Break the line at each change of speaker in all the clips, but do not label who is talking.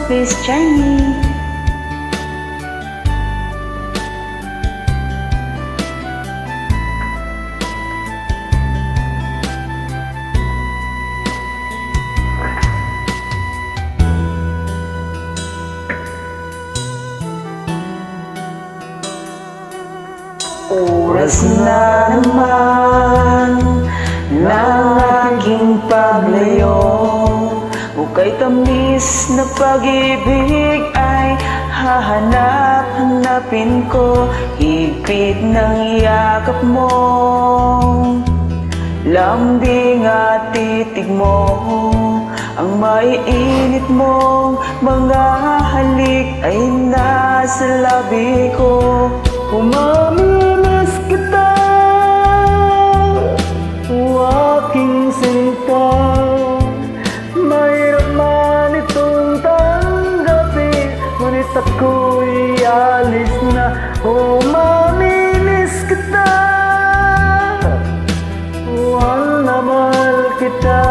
Miss Jenny. Oras na naman ng aking paglayo, ukay tamis na pag-ibig ay hahanap-hanapin ko. Higpit ng yakap mo, lambing at titig mo, ang maiinit mong mga halik ay nasa labi ko. Umamimiss kita, o aking sinta. Mahirap man itong tanggapin, ngunit ako'y alis na. Umamimiss kita, mahal na mahal kita.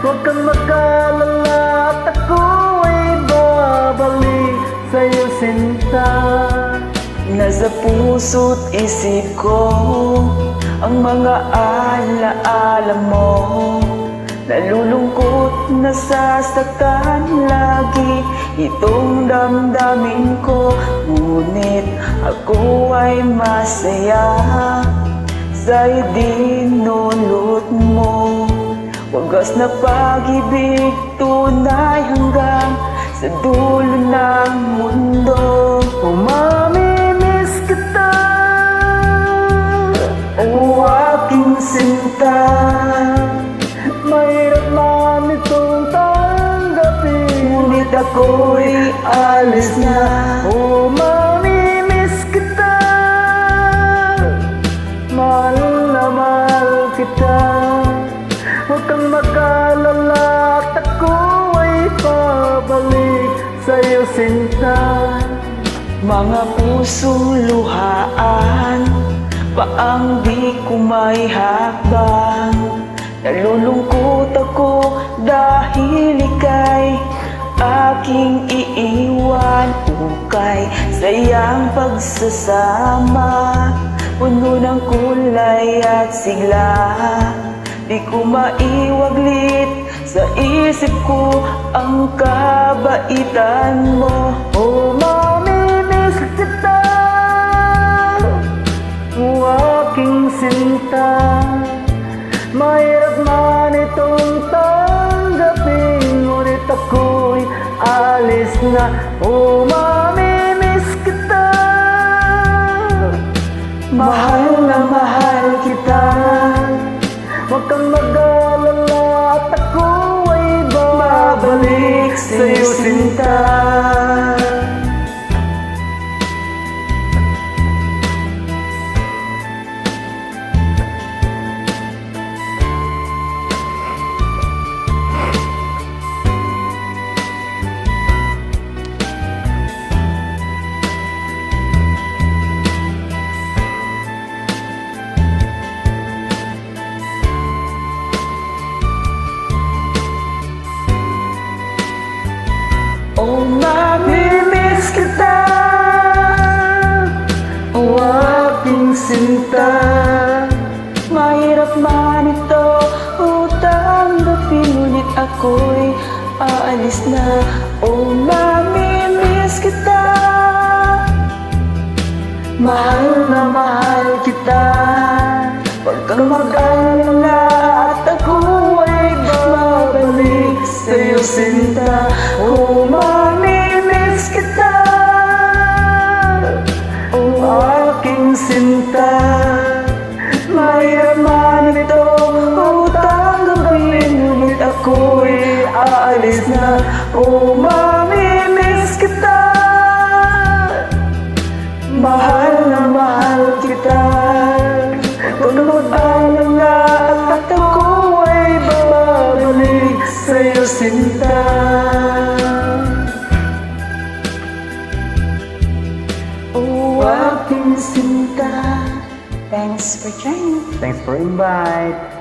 Huwag kang mag-alala at ako ay babalik sa'yo, sinta. Nasa puso't isip ko ang mga alaala mo. Nalulungkot, nasasaktan lagi itong damdamin ko. Ngunit ako ay masaya sa idinulot mo. Wagas na pag-ibig, tunay hanggang sa dulo ng mundo. Umamimiss kita, o aking sinta. Mahirap man itong tanggapin, ngunit ako'y alis na. Umamimiss kita, mahal na mahal kita. Huwag kang mag-alala at ako ay pabalik sa'yo, sinta. Mga pusong luhaan, paang di ko may hakbang. Nalulungkot ako dahil ika'y aking iiwan. Ukay sayang pagsasama, puno ng kulay at sigla. Di ko maiwaglit sa isip ko ang kabaitan mo. Oh, mamimiss kita, o aking sinta. Mahirap man itong tanggapin, ngunit ako'y alis na. Oh, mamimiss kita, mahal na mahal kita. Huwag kang mag-alala at ako ay babalik sa'yo, sinta. Oh, mamimiss kita, o aking sinta. Mahirap man ito o tanggapin, ngunit ako'y aalis na. Oh, mamimiss kita, mahal na mahal kita. Huwag kang mag-alala at ako ay babalik sa'yo, sinta. Oh, mamimiss kita, o aking sinta. Mahirap man ito o tanggapin, ngunit ako'y aalis na. Oh, mamimiss kita, mahal na mahal kita. Huwag kang mag-alala at ako ay babalik sa'yo, sinta. O aking sinta. Thanks for joining.
Thanks for invite.